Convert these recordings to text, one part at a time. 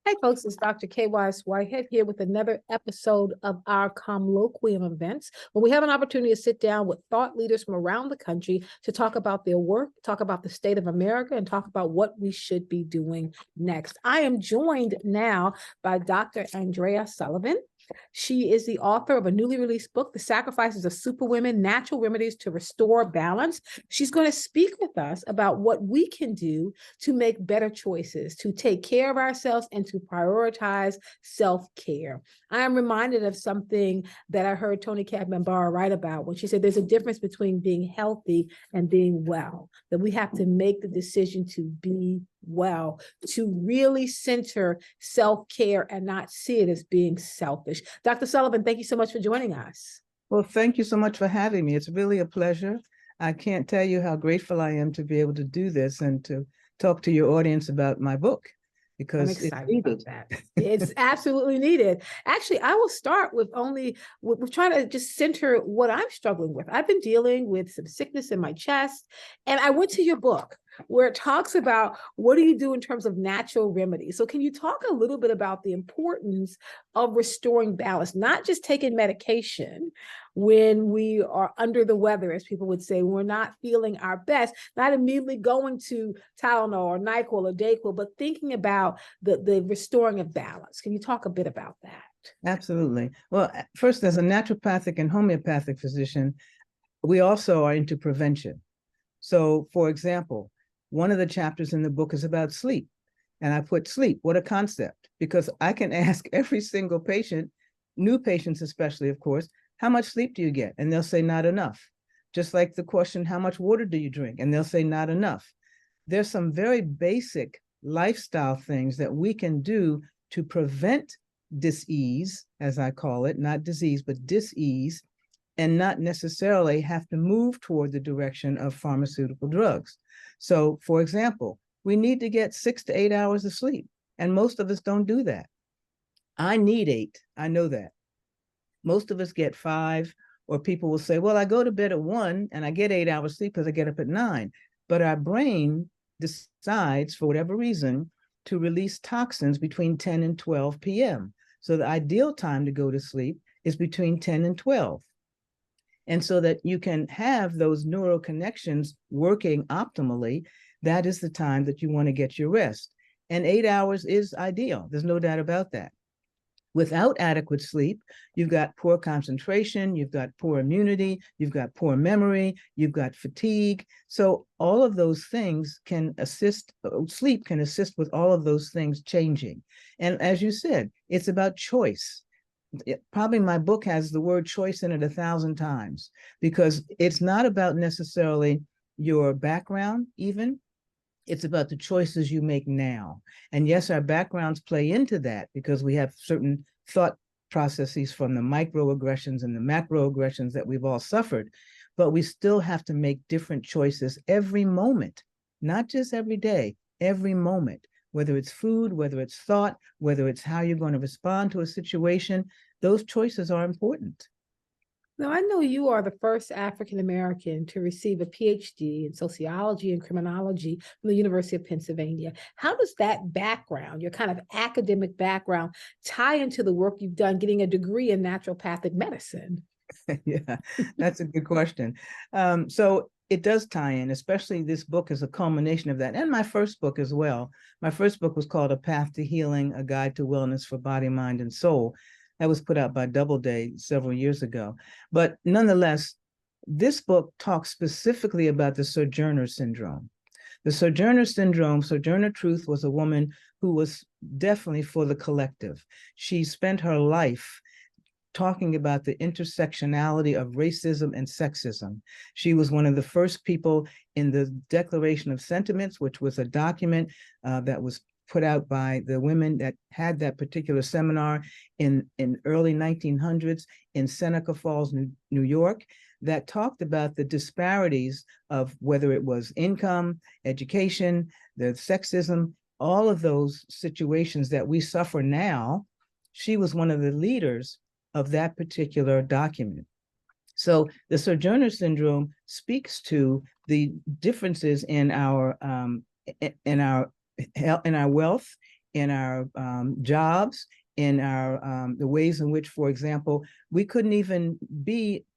Hey folks, it's Dr. K.Y.S. Whitehead here with another episode of our colloquium events, where we have an opportunity to sit down with thought leaders from around the country to talk about their work, talk about the state of America, and talk about what we should be doing next. I am joined now by Dr. Andrea Sullivan. She is the author of a newly released book, The Sacrifices of Superwomen, Natural Remedies to Restore Balance. She's going to speak with us about what we can do to make better choices, to take care of ourselves, and to prioritize self-care. I am reminded of something that I heard Toni Cadman-Barr write about when she said there's a difference between being healthy and being well, that we have to make the decision to be well, to really center self-care and not see it as being selfish. Dr. Sullivan, thank you so much for joining us. Well, thank you so much for having me. It's really a pleasure. I can't tell you how grateful I am to be able to do this and to talk to your audience about my book, because I'm excited about that. It's absolutely needed. Actually, I will start with we're trying to just center what I'm struggling with. I've been dealing with some sickness in my chest, and I went to your book where it talks about what do you do in terms of natural remedies. So can you talk a little bit about the importance of restoring balance, not just taking medication when we are under the weather, as people would say, when we're not feeling our best, not immediately going to Tylenol or NyQuil or DayQuil, but thinking about the restoring of balance. Can you talk a bit about that? Absolutely. Well, first, as a naturopathic and homeopathic physician, we also are into prevention. So, for example, one of the chapters in the book is about sleep. And I put sleep, what a concept, because I can ask every single patient, new patients especially, of course, how much sleep do you get? And they'll say not enough. Just like the question, how much water do you drink? And they'll say not enough. There's some very basic lifestyle things that we can do to prevent dis-ease, as I call it, not disease, but dis-ease, and not necessarily have to move toward the direction of pharmaceutical drugs. So, for example, we need to get 6 to 8 hours of sleep, and most of us don't do that. I need 8, I know that. Most of us get 5, or people will say, well, I go to bed at 1 and I get 8 hours sleep because I get up at 9. But our brain decides, for whatever reason, to release toxins between 10 and 12 p.m. So the ideal time to go to sleep is between 10 and 12. And so that you can have those neural connections working optimally, that is the time that you want to get your rest. And 8 hours is ideal. There's no doubt about that. Without adequate sleep, you've got poor concentration, you've got poor immunity, you've got poor memory, you've got fatigue. So all of those things can assist, sleep can assist with all of those things changing. And as you said, it's about choice. Probably my book has the word choice in it 1,000 times, because it's not about necessarily your background even. It's about the choices you make now. And yes, our backgrounds play into that because we have certain thought processes from the microaggressions and the macroaggressions that we've all suffered, but we still have to make different choices every moment, not just every day, every moment. Whether it's food, whether it's thought, whether it's how you're going to respond to a situation, those choices are important. Now, I know you are the first African-American to receive a PhD in sociology and criminology from the University of Pennsylvania. How does that background, your kind of academic background, tie into the work you've done getting a degree in naturopathic medicine? Yeah, that's a good question. So it does tie in, especially this book is a culmination of that. And my first book as well. My first book was called A Path to Healing, A Guide to Wellness for Body, Mind, and Soul. That was put out by Doubleday several years ago. But nonetheless, this book talks specifically about the Sojourner Syndrome. The Sojourner Syndrome, Sojourner Truth was a woman who was definitely for the collective. She spent her life talking about the intersectionality of racism and sexism. She was one of the first people in the Declaration of Sentiments, which was a document that was put out by the women that had that particular seminar in early 1900s in Seneca Falls, New York, that talked about the disparities of whether it was income, education, the sexism, all of those situations that we suffer now. She was one of the leaders of that particular document. So the Sojourner Syndrome speaks to the differences in our wealth, in our jobs, in our the ways in which, for example, we couldn't even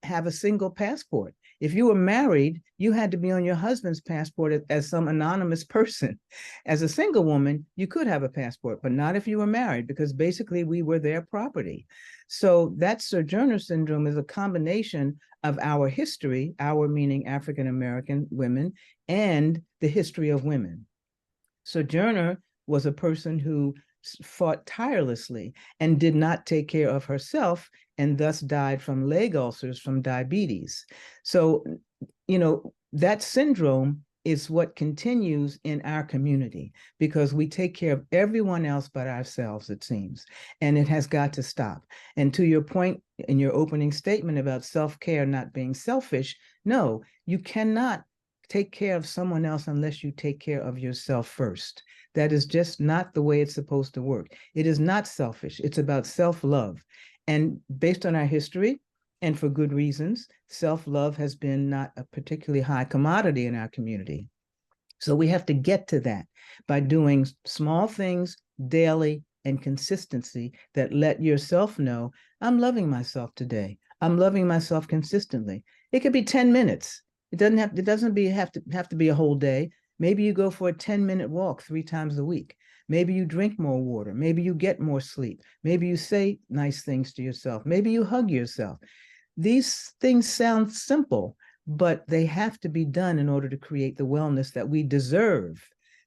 have a single passport. If you were married, you had to be on your husband's passport as some anonymous person. As a single woman, you could have a passport, but not if you were married, because basically we were their property. So that sojourner syndrome is a combination of our history, our meaning African American women, and the history of women. Sojourner was a person who fought tirelessly and did not take care of herself, and thus died from leg ulcers from diabetes. So, that syndrome is what continues in our community, because we take care of everyone else but ourselves, it seems, and it has got to stop. And to your point in your opening statement about self-care not being selfish, no, you cannot take care of someone else unless you take care of yourself first. That is just not the way it's supposed to work. It is not selfish. It's about self-love. And based on our history, and for good reasons, self-love has been not a particularly high commodity in our community. So we have to get to that by doing small things daily and consistency that let yourself know, I'm loving myself today. I'm loving myself consistently. It could be 10 minutes. It doesn't have to be a whole day. Maybe you go for a 10-minute walk 3 times a week. Maybe you drink more water. Maybe you get more sleep. Maybe you say nice things to yourself. Maybe you hug yourself. These things sound simple, but they have to be done in order to create the wellness that we deserve.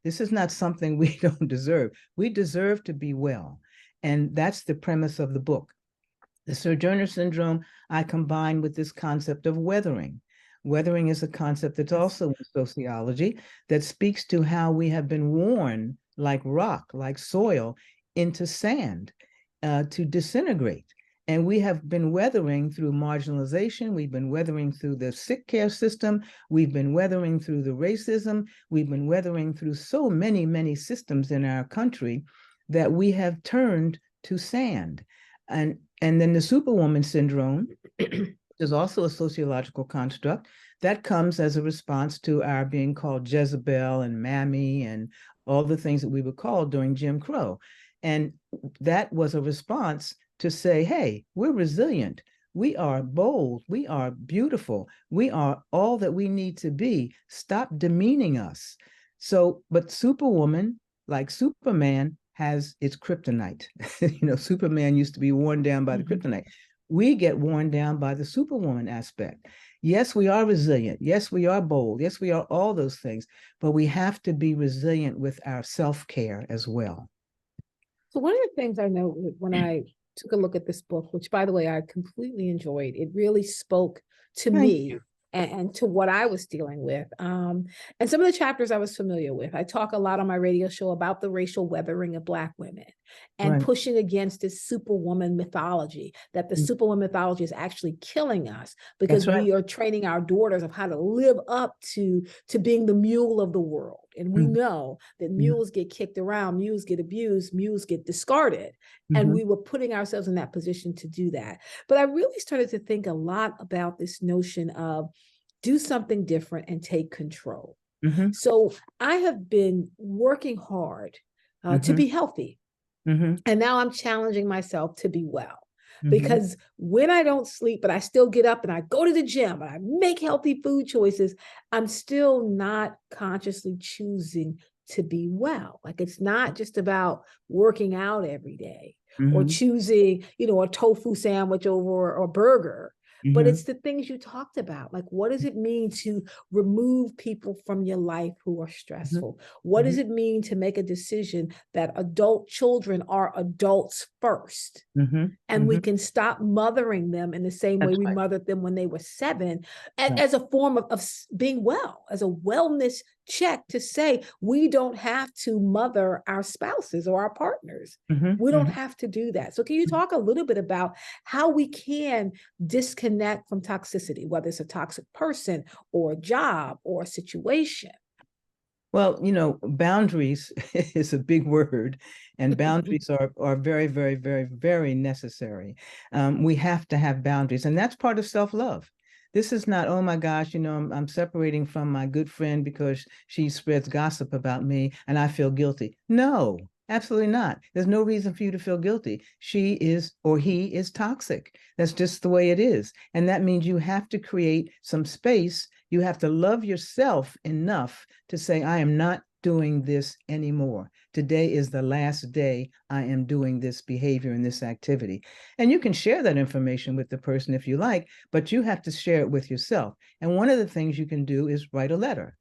This is not something we don't deserve. We deserve to be well. And that's the premise of the book. The Sojourner Syndrome, I combine with this concept of weathering. Weathering is a concept that's also in sociology that speaks to how we have been worn like rock, like soil, into sand to disintegrate. And we have been weathering through marginalization. We've been weathering through the sick care system. We've been weathering through the racism. We've been weathering through so many, many systems in our country that we have turned to sand. And then the Superwoman syndrome is also a sociological construct that comes as a response to our being called Jezebel and Mammy and all the things that we were called during Jim Crow. And that was a response to say, hey, we're resilient. We are bold. We are beautiful. We are all that we need to be. Stop demeaning us. So, but Superwoman, like Superman, has its kryptonite. Superman used to be worn down by the kryptonite. We get worn down by the Superwoman aspect. Yes, we are resilient. Yes, we are bold. Yes, we are all those things, but we have to be resilient with our self-care as well. So one of the things I know when I took a look at this book, which by the way, I completely enjoyed, it really spoke to me and to what I was dealing with. And some of the chapters I was familiar with. I talk a lot on my radio show about the racial weathering of Black women and pushing against this Superwoman mythology, that the Superwoman mythology is actually killing us because we are training our daughters of how to live up to being the mule of the world. And we know that mules get kicked around, mules get abused, mules get discarded. And we were putting ourselves in that position to do that. But I really started to think a lot about this notion of do something different and take control. So I have been working hard to be healthy. And now I'm challenging myself to be well. Because when I don't sleep, but I still get up and I go to the gym and I make healthy food choices, I'm still not consciously choosing to be well. Like it's not just about working out every day or choosing, a tofu sandwich over a burger. But it's the things you talked about. Like, what does it mean to remove people from your life who are stressful? What does it mean to make a decision that adult children are adults first? And we can stop mothering them in the same way we mothered them when they were 7 as a form of being well, as a wellness check to say, we don't have to mother our spouses or our partners. We don't have to do that. So can you talk a little bit about how we can disconnect from toxicity, whether it's a toxic person or a job or a situation? Well, boundaries is a big word, and boundaries are very, very, very, very necessary. We have to have boundaries, and that's part of self-love. This is not, oh my gosh, I'm separating from my good friend because she spreads gossip about me and I feel guilty. No, Absolutely not. There's no reason for you to feel guilty. She is or he is toxic. That's just the way it is. And that means you have to create some space. You have to love yourself enough to say, I am not doing this anymore. Today is the last day I am doing this behavior and this activity. And you can share that information with the person if you like, but you have to share it with yourself. And one of the things you can do is write a letter.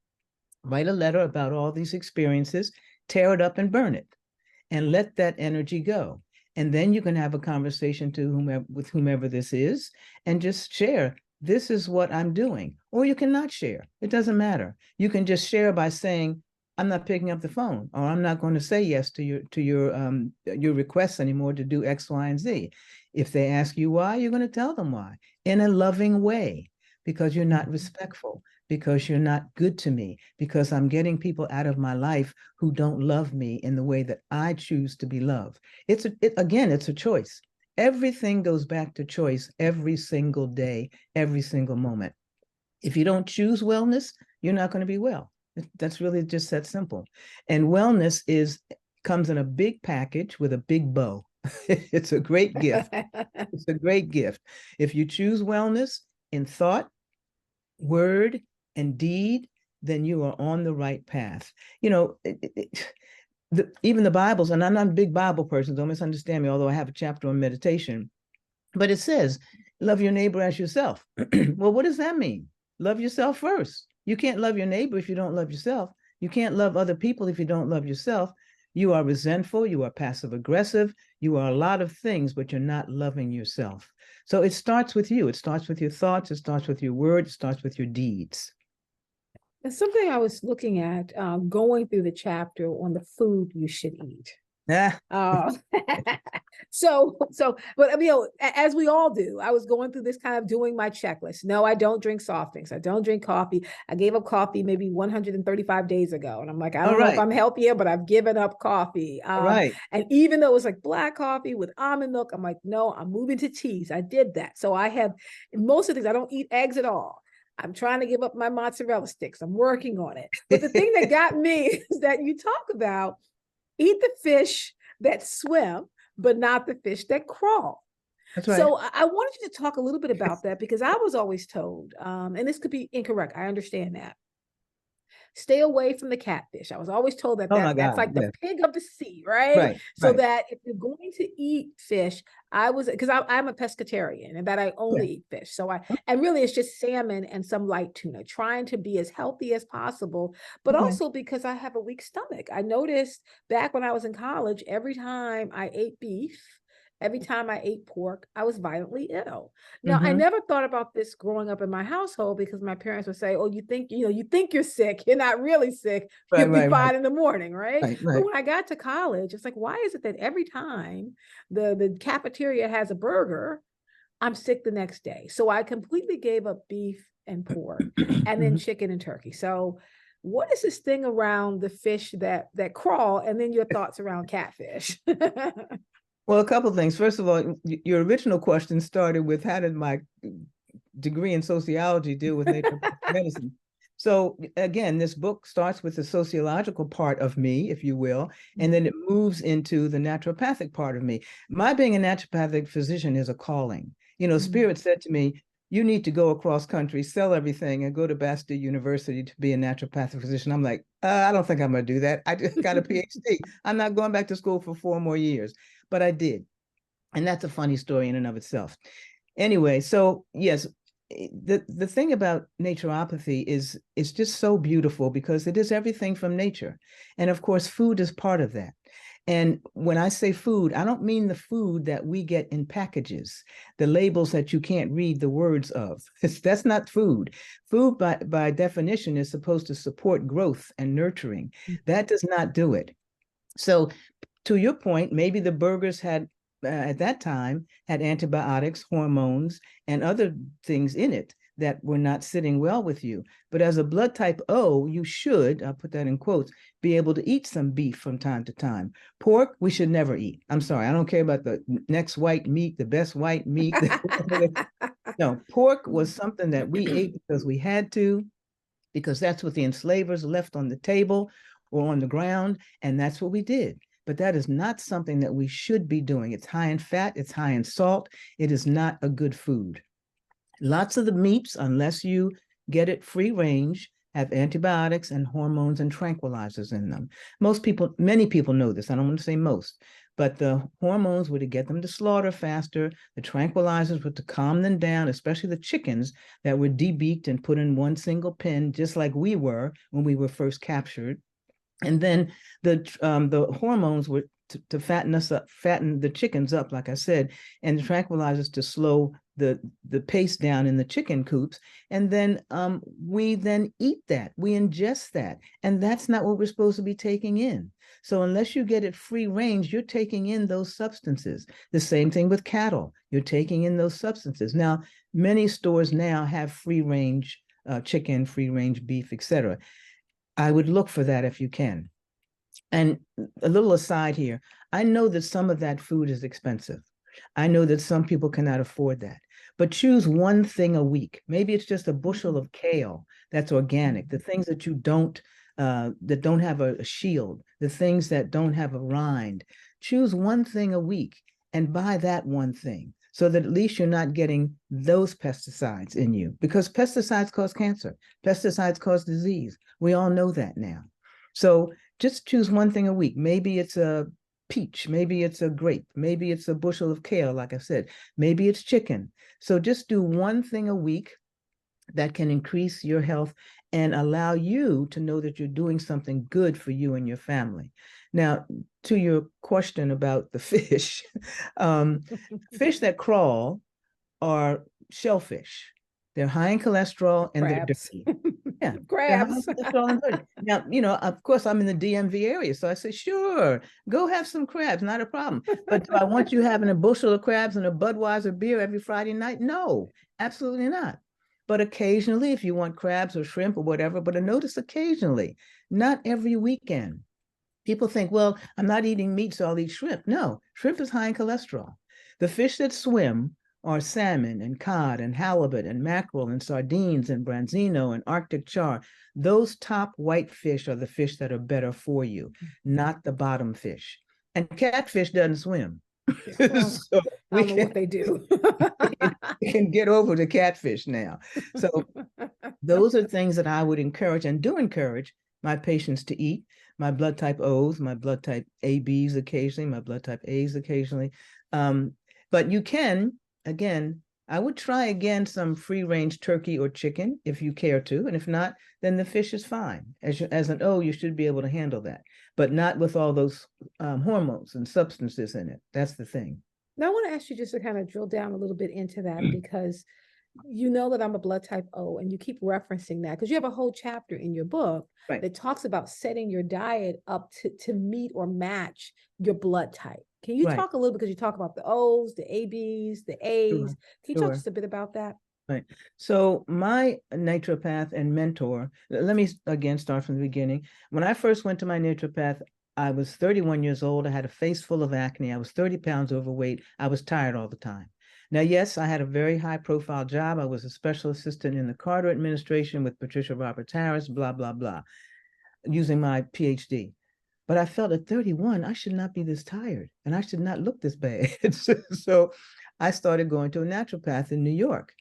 Write a letter about all these experiences, tear it up and burn it, and let that energy go. And then you can have a conversation with whomever this is and just share, this is what I'm doing. Or you cannot share. It doesn't matter. You can just share by saying, I'm not picking up the phone, or I'm not going to say yes to your requests anymore to do X, Y, and Z. If they ask you why, you're going to tell them why in a loving way, because you're not respectful, because you're not good to me, because I'm getting people out of my life who don't love me in the way that I choose to be loved. It's a choice. Everything goes back to choice every single day, every single moment. If you don't choose wellness, you're not going to be well. That's really just that simple. And wellness comes in a big package with a big bow. It's a great gift. It's a great gift. If you choose wellness in thought, word, and deed, then you are on the right path. You know, even the Bibles, and I'm not a big Bible person, don't misunderstand me, although I have a chapter on meditation, but it says, love your neighbor as yourself. Well, what does that mean? Love yourself first. You can't love your neighbor if you don't love yourself. You can't love other people if you don't love yourself. You are resentful, you are passive aggressive, you are a lot of things, but you're not loving yourself. So it starts with you. It starts with your thoughts, it starts with your words, it starts with your deeds. And something I was looking at, going through the chapter on the food you should eat. Ah. But I mean, as we all do, I was going through this kind of doing my checklist. No, I don't drink soft drinks. I don't drink coffee. I gave up coffee maybe 135 days ago. And I'm like, I don't know if I'm healthier, but I've given up coffee. And even though it was like black coffee with almond milk, I'm like, no, I'm moving to teas. I did that. So I have most of the things, I don't eat eggs at all. I'm trying to give up my mozzarella sticks. I'm working on it. But the thing that got me is that you talk about eat the fish that swim, but not the fish that crawl. That's right. So I wanted you to talk a little bit about that, because I was always told, and this could be incorrect, I understand that, stay away from the catfish. I was always told that, that's like the pig of the sea, right? So that if you're going to eat fish, because I'm a pescatarian and that I only eat fish. So and really it's just salmon and some light tuna, trying to be as healthy as possible, but also because I have a weak stomach. I noticed back when I was in college, every time I ate beef, every time I ate pork, I was violently ill. Now, I never thought about this growing up in my household, because my parents would say, oh, you think you're sick. You're not really sick. You'll be fine in the morning, right? But when I got to college, it's like, why is it that every time the cafeteria has a burger, I'm sick the next day? So I completely gave up beef and pork and then chicken and turkey. So what is this thing around the fish that crawl, and then your thoughts around catfish? Well, a couple of things. First of all, your original question started with, how did my degree in sociology deal with naturopathic medicine? So again, this book starts with the sociological part of me, if you will, and then it moves into the naturopathic part of me. My being a naturopathic physician is a calling. You know, Spirit said to me, you need to go across country, sell everything, and go to Bastille University to be a naturopathic physician. I'm like, I don't think I'm going to do that. I just got a PhD. I'm not going back to school for 4 more years. But I did. And that's a funny story in and of itself. Anyway, so yes, the thing about naturopathy is it's just so beautiful, because it is everything from nature. And of course, food is part of that. And when I say food, I don't mean the food that we get in packages, the labels that you can't read the words of. That's not food. Food, by definition, is supposed to support growth and nurturing. That does not do it. So to your point, maybe the burgers had, at that time, had antibiotics, hormones, and other things in it that were not sitting well with you. But as a blood type O, you should, I'll put that in quotes, be able to eat some beef from time to time. Pork, we should never eat. I'm sorry, I don't care about the next white meat, the best white meat. No, pork was something that we ate because we had to, because that's what the enslavers left on the table or on the ground, and that's what we did. but that is not something that we should be doing. It's high in fat, it's high in salt. It is not a good food. Lots of the meats, unless you get it free range, have antibiotics and hormones and tranquilizers in them. Many people know this. I don't want to say most, but the hormones were to get them to slaughter faster. The tranquilizers were to calm them down, especially the chickens that were debeaked and put in one single pen, just like we were when we were first captured. And then the hormones were to fatten us up, fatten the chickens up, like I said, and the tranquilizers to slow the pace down in the chicken coops. And then we then eat that, we ingest that. And that's not what we're supposed to be taking in. So unless you get it free range, you're taking in those substances. The same thing with cattle, you're taking in those substances. Now, many stores now have free range chicken, free range beef, etc. I would look for that if you can. And a little aside here, I know that some of that food is expensive. I know that some people cannot afford that, but choose one thing a week. Maybe it's just a bushel of kale that's organic, the things that that don't have a shield, the things that don't have a rind. Choose one thing a week and buy that one thing so that at least you're not getting those pesticides in you, because pesticides cause cancer, pesticides cause disease. We all know that now. So just choose one thing a week. Maybe it's a peach, maybe it's a grape, maybe it's a bushel of kale, like I said, maybe it's chicken. So just do one thing a week that can increase your health and allow you to know that you're doing something good for you and your family. Now, to your question about the fish, fish that crawl are shellfish. They're high in cholesterol and they're Crabs. dirty. Yeah, Crabs. now, of course, I'm in the DMV area, so I said, sure, go have some crabs, not a problem. But do I want you having a bushel of crabs and a Budweiser beer every Friday night? No, absolutely not. But occasionally, if you want crabs or shrimp or whatever, but notice occasionally, not every weekend. People think, well, I'm not eating meat, so I'll eat shrimp. No, shrimp is high in cholesterol. The fish that swim are salmon and cod and halibut and mackerel and sardines and branzino and Arctic char. Those top white fish are the fish that are better for you, not the bottom fish. And catfish doesn't swim. Well, So I don't know what they do. we can get over the catfish now. So those are things that I would encourage and do encourage my patients to eat. My blood type O's, my blood type ABs occasionally, my blood type A's occasionally. But you can, again, I would try again some free range turkey or chicken if you care to. And if not, then the fish is fine. As an O, you should be able to handle that, but not with all those hormones and substances in it. That's the thing. Now, I want to ask you just to kind of drill down a little bit into that because you know that I'm a blood type O, and you keep referencing that because you have a whole chapter in your book Right. that talks about setting your diet up to meet or match your blood type. Can you Right. talk a little, because you talk about the O's, the ABs, the A's. Sure. Can you Sure. talk just a bit about that? Right. So my naturopath and mentor, let me again start from the beginning. When I first went to my naturopath, I was 31 years old. I had a face full of acne. I was 30 pounds overweight. I was tired all the time. Now, yes, I had a very high profile job. I was a special assistant in the Carter administration with Patricia Roberts Harris, blah, blah, blah, using my PhD. But I felt at 31, I should not be this tired and I should not look this bad. So I started going to a naturopath in New York.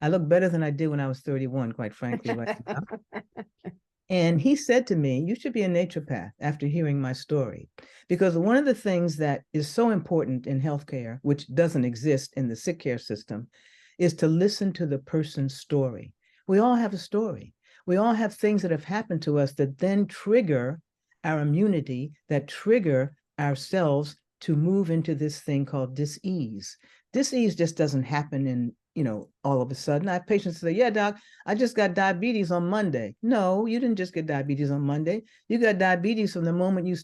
I look better than I did when I was 31, quite frankly, right now. And he said to me, you should be a naturopath after hearing my story. Because one of the things that is so important in healthcare, which doesn't exist in the sick care system, is to listen to the person's story. We all have a story. We all have things that have happened to us that then trigger our immunity, that trigger ourselves to move into this thing called dis-ease. Dis-ease just doesn't happen in, all of a sudden. I have patients say, yeah, doc, I just got diabetes on Monday. No, you didn't just get diabetes on Monday. You got diabetes from the moment you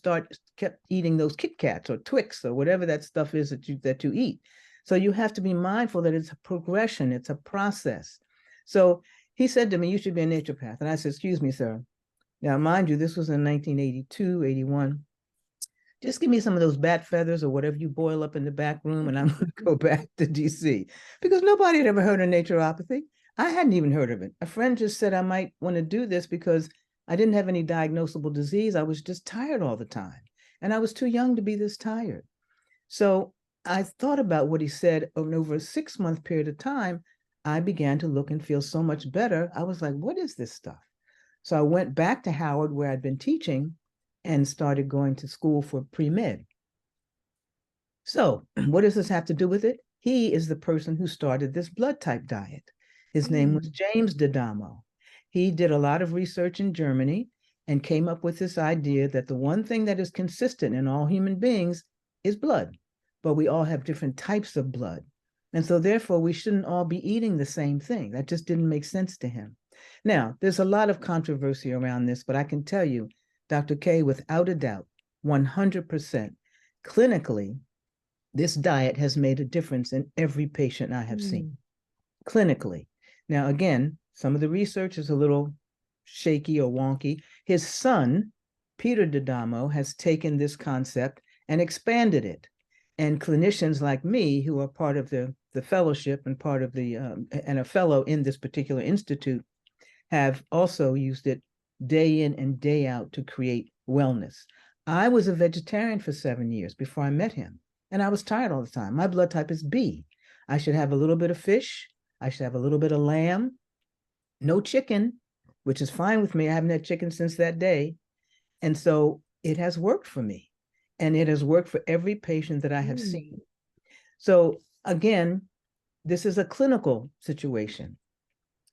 kept eating those Kit Kats or Twix or whatever that stuff is that you eat. So you have to be mindful that it's a progression, it's a process. So he said to me, you should be a naturopath. And I said, excuse me, sir. Now, mind you, this was in 1982, 81. Just give me some of those bat feathers or whatever you boil up in the back room, and I'm going to go back to DC, because nobody had ever heard of naturopathy. I hadn't even heard of it. A friend just said I might want to do this because I didn't have any diagnosable disease. I was just tired all the time. And I was too young to be this tired. So I thought about what he said, and over a 6-month period of time, I began to look and feel so much better. I was like, what is this stuff? So I went back to Howard, where I'd been teaching, and started going to school for pre-med. So what does this have to do with it? He is the person who started this blood type diet. His name was James D'Adamo. He did a lot of research in Germany and came up with this idea that the one thing that is consistent in all human beings is blood, but we all have different types of blood. And so therefore we shouldn't all be eating the same thing. That just didn't make sense to him. Now, there's a lot of controversy around this, but I can tell you, Dr. K, without a doubt, 100%, clinically, this diet has made a difference in every patient I have seen, clinically. Now, again, some of the research is a little shaky or wonky. His son, Peter D'Adamo, has taken this concept and expanded it. And clinicians like me, who are part of the fellowship and part of the, and a fellow in this particular institute, have also used it day in and day out to create wellness. I was a vegetarian for 7 years before I met him, and I was tired all the time. My blood type is B. I should have a little bit of fish. I should have a little bit of lamb, no chicken, which is fine with me. I haven't had chicken since that day. And so it has worked for me, and it has worked for every patient that I have seen. So again, this is a clinical situation.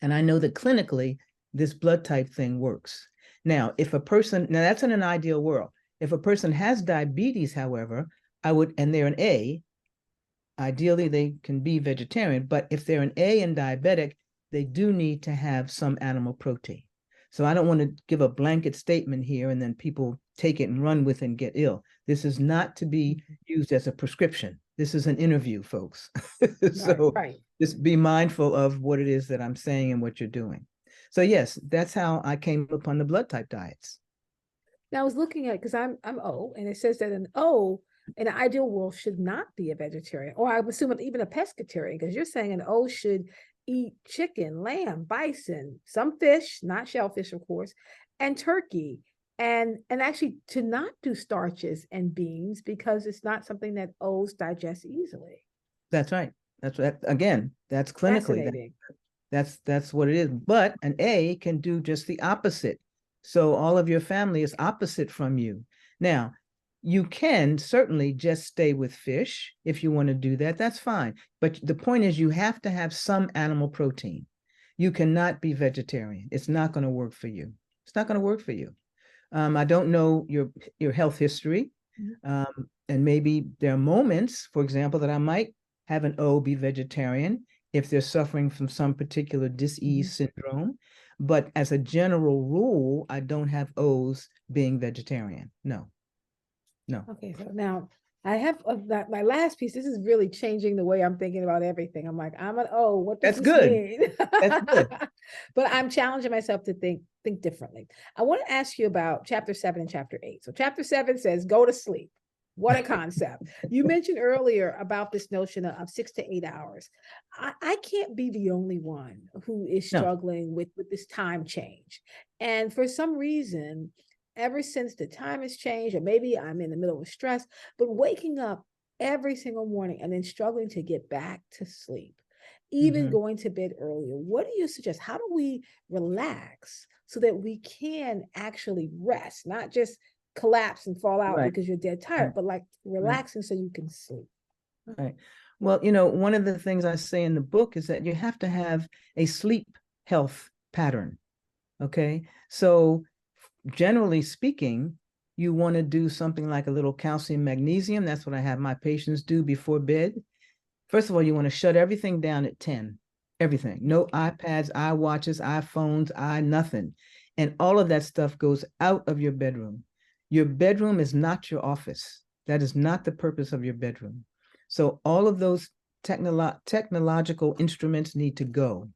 And I know that clinically, this blood type thing works. Now, if a person, now that's in an ideal world. If a person has diabetes, however, I would, and they're an A, ideally they can be vegetarian, but if they're an A and diabetic, they do need to have some animal protein. So I don't want to give a blanket statement here and then people take it and run with it and get ill. This is not to be used as a prescription. This is an interview, folks. So just be mindful of what it is that I'm saying and what you're doing. So yes, that's how I came upon the blood type diets. Now I was looking at, because I'm O, and it says that an O in an ideal world should not be a vegetarian, or I'm assuming even a pescatarian, because you're saying an O should eat chicken, lamb, bison, some fish, not shellfish, of course, and turkey, and actually to not do starches and beans because it's not something that O's digest easily. That's right. That's what, again, that's clinically. That's what it is. But an A can do just the opposite. So all of your family is opposite from you. Now, you can certainly just stay with fish if you want to do that. That's fine. But the point is you have to have some animal protein. You cannot be vegetarian. It's not going to work for you. It's not going to work for you. I don't know your health history. And maybe there are moments, for example, that I might have an O be vegetarian if they're suffering from some particular disease syndrome. But as a general rule, I don't have O's being vegetarian. No. Okay, so now I have my last piece. This is really changing the way I'm thinking about everything. I'm like, I'm an O. What does this mean? That's good. But I'm challenging myself to think differently. I want to ask you about chapter 7 and chapter 8. So chapter 7 says, go to sleep. What a concept. You mentioned earlier about this notion of 6 to 8 hours. I can't be the only one who is struggling with this time change. And for some reason, ever since the time has changed, or maybe I'm in the middle of stress, but waking up every single morning and then struggling to get back to sleep, even going to bed earlier. What do you suggest? How do we relax so that we can actually rest, not just collapse and fall out because you're dead tired, but like relaxing so you can sleep? Right. Well, one of the things I say in the book is that you have to have a sleep health pattern. Okay. So generally speaking, you want to do something like a little calcium magnesium. That's what I have my patients do before bed. First of all, you want to shut everything down at 10, everything. No iPads, iWatches, iPhones, nothing. And all of that stuff goes out of your bedroom. Your bedroom is not your office. That is not the purpose of your bedroom. So all of those technological instruments need to go.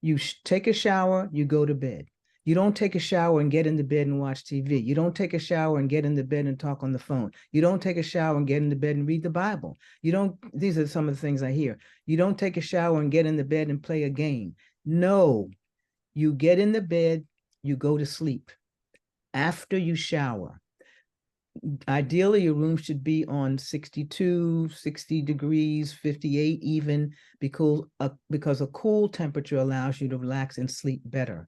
You take a shower, you go to bed. You don't take a shower and get into bed and watch TV. You don't take a shower and get into bed and talk on the phone. You don't take a shower and get into bed and read the Bible. These are some of the things I hear. You don't take a shower and get into bed and play a game. No, you get in the bed, you go to sleep. After you shower, ideally your room should be on 62, 60 degrees, 58 even, because a cool temperature allows you to relax and sleep better.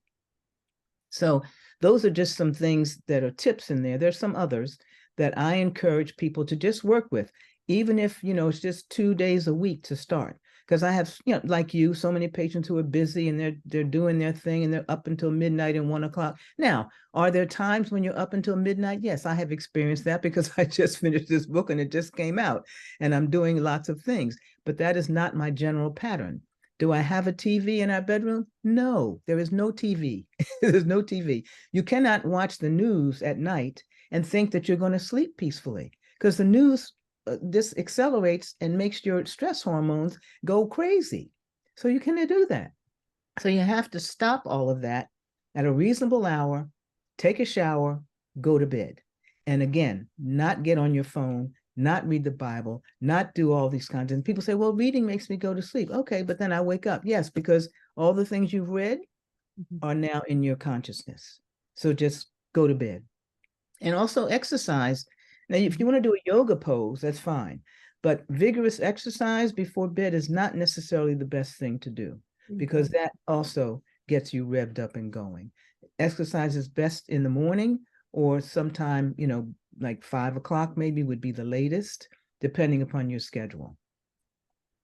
So those are just some things that are tips in there. There's some others that I encourage people to just work with, even if, it's just 2 days a week to start. Because I have, like you, so many patients who are busy and they're doing their thing and they're up until midnight and 1 o'clock. Now, are there times when you're up until midnight? Yes, I have experienced that because I just finished this book and it just came out and I'm doing lots of things, but that is not my general pattern. Do I have a TV in our bedroom? No, there is no TV. There's no TV. You cannot watch the news at night and think that you're going to sleep peacefully, because the news this accelerates and makes your stress hormones go crazy. So you cannot do that. So you have to stop all of that at a reasonable hour, take a shower, go to bed. And again, not get on your phone, not read the Bible, not do all these kinds of, and people say, well, reading makes me go to sleep. Okay, but then I wake up. Yes, because all the things you've read are now in your consciousness. So just go to bed. And also exercise. Now, if you want to do a yoga pose, that's fine. But vigorous exercise before bed is not necessarily the best thing to do, because that also gets you revved up and going. Exercise is best in the morning, or sometime, like 5 o'clock maybe would be the latest, depending upon your schedule.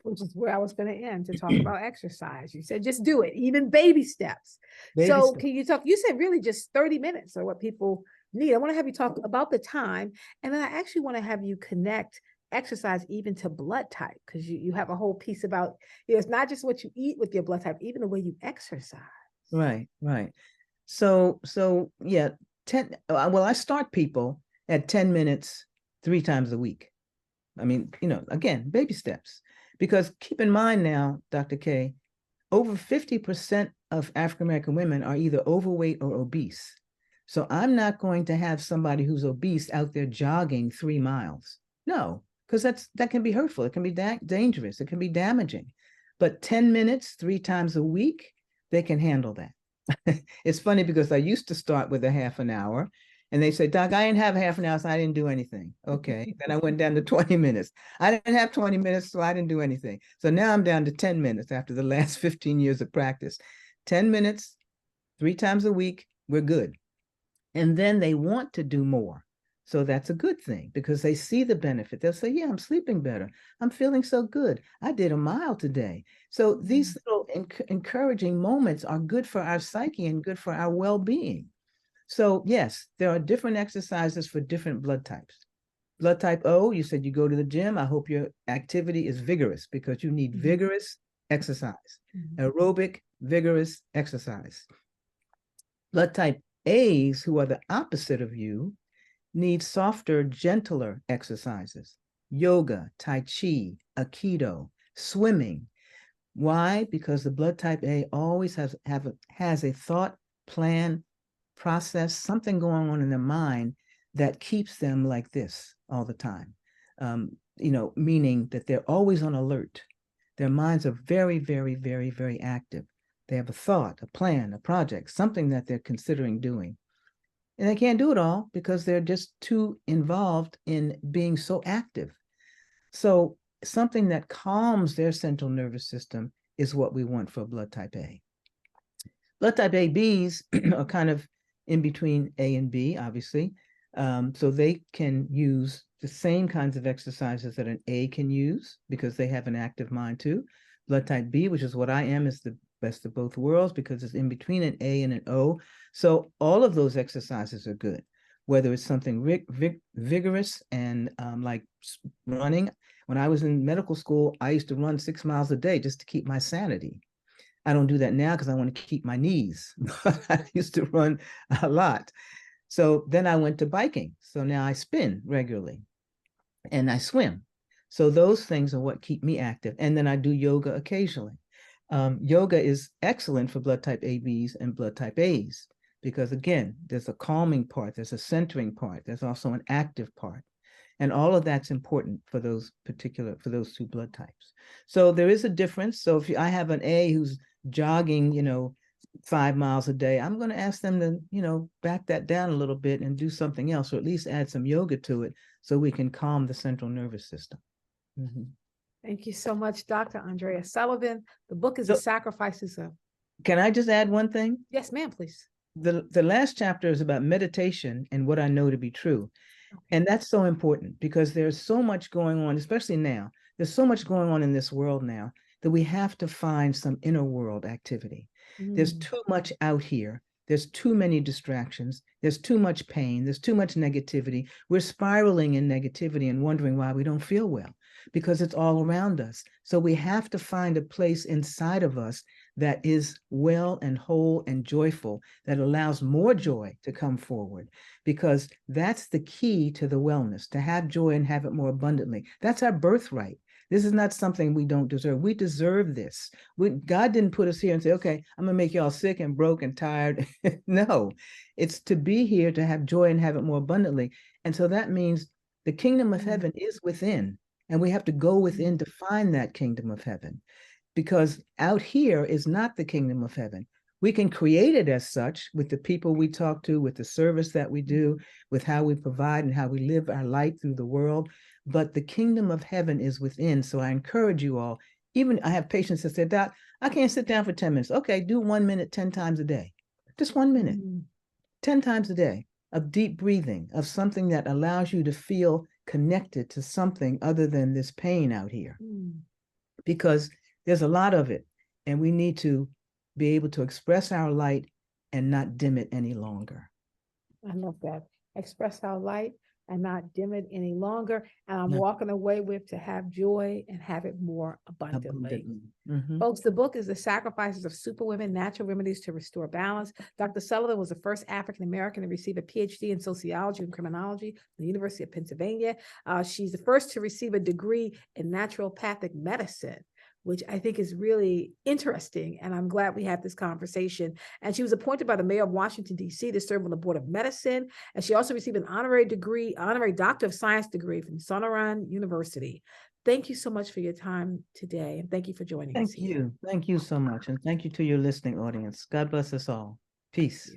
Which is where I was going to end, to talk about exercise. You said just do it, even baby steps. Baby so steps. Can you talk, you said really just 30 minutes are what people need. I want to have you talk about the time, and then I actually want to have you connect exercise even to blood type, because you have a whole piece about, it's not just what you eat with your blood type, even the way you exercise. Right. So yeah, well, I start people at 10 minutes 3 times a week. I mean, again, baby steps. Because keep in mind now, Dr. K, over 50% of African-American women are either overweight or obese. So I'm not going to have somebody who's obese out there jogging 3 miles. No, because that can be hurtful. It can be dangerous. It can be damaging. But 10 minutes 3 times a week, they can handle that. It's funny because I used to start with a half an hour, and they say, Doc, I didn't have half an hour, so I didn't do anything. Okay. Then I went down to 20 minutes. I didn't have 20 minutes, so I didn't do anything. So now I'm down to 10 minutes after the last 15 years of practice. 10 minutes, 3 times a week, we're good. And then they want to do more. So that's a good thing, because they see the benefit. They'll say, yeah, I'm sleeping better. I'm feeling so good. I did a mile today. So these little encouraging moments are good for our psyche and good for our well-being. So yes, there are different exercises for different blood types. Blood type O, you said you go to the gym. I hope your activity is vigorous, because you need vigorous exercise, aerobic, vigorous exercise. Blood type A's, who are the opposite of you, need softer, gentler exercises. Yoga, Tai Chi, Aikido, swimming. Why? Because the blood type A always has a thought, plan, process, something going on in their mind that keeps them like this all the time. Meaning that they're always on alert. Their minds are very, very, very, very active. They have a thought, a plan, a project, something that they're considering doing. And they can't do it all because they're just too involved in being so active. So something that calms their central nervous system is what we want for blood type A. Blood type ABs are kind of in between A and B, obviously. So they can use the same kinds of exercises that an A can use, because they have an active mind too. Blood type B, which is what I am, is the best of both worlds, because it's in between an A and an O. So all of those exercises are good, whether it's something vigorous and like running. When I was in medical school, I used to run 6 miles a day just to keep my sanity. I don't do that now because I want to keep my knees. I used to run a lot. So then I went to biking. So now I spin regularly and I swim. So those things are what keep me active. And then I do yoga occasionally. Yoga is excellent for blood type ABs and blood type As, because again, there's a calming part, there's a centering part, there's also an active part. And all of that's important for those two blood types. So there is a difference. So if I have an A who's jogging, 5 miles a day, I'm going to ask them to, back that down a little bit and do something else, or at least add some yoga to it so we can calm the central nervous system. Mm-hmm. Thank you so much, Dr. Andrea Sullivan. The book is The Sacrifices of. Can I just add one thing? Yes, ma'am, please. The last chapter is about meditation and what I know to be true. Okay. And that's so important because there's so much going on, especially now. There's so much going on in this world now that we have to find some inner world activity. There's too much out here. There's too many distractions. There's too much pain. There's too much negativity. We're spiraling in negativity and wondering why we don't feel well, because it's all around us. So we have to find a place inside of us that is well and whole and joyful, that allows more joy to come forward, because that's the key to the wellness, to have joy and have it more abundantly. That's our birthright. This is not something we don't deserve. We deserve this. God didn't put us here and say, okay, I'm gonna make y'all sick and broke and tired. No, it's to be here to have joy and have it more abundantly. And so that means the kingdom of heaven is within, and we have to go within to find that kingdom of heaven, because out here is not the kingdom of heaven. We can create it as such with the people we talk to, with the service that we do, with how we provide and how we live our light through the world. But the kingdom of heaven is within. So I encourage you all, even I have patients that say, Doc, I can't sit down for 10 minutes. Okay, do 1 minute 10 times a day. Just 1 minute, 10 times a day of deep breathing, of something that allows you to feel connected to something other than this pain out here. Because there's a lot of it, and we need to be able to express our light and not dim it any longer. I love that. Express our light and not dim it any longer. And I'm walking away with to have joy and have it more abundantly. Folks, the book is The Sacrifices of Superwomen, Natural Remedies to Restore Balance. Dr. Sullivan was the first African-American to receive a PhD in sociology and criminology from the University of Pennsylvania. She's the first to receive a degree in naturopathic medicine, which I think is really interesting. And I'm glad we had this conversation. And she was appointed by the mayor of Washington, D.C. to serve on the Board of Medicine. And she also received an honorary Doctor of Science degree from Sonoran University. Thank you so much for your time today. And thank you for joining us. Thank you. Thank you so much. And thank you to your listening audience. God bless us all. Peace.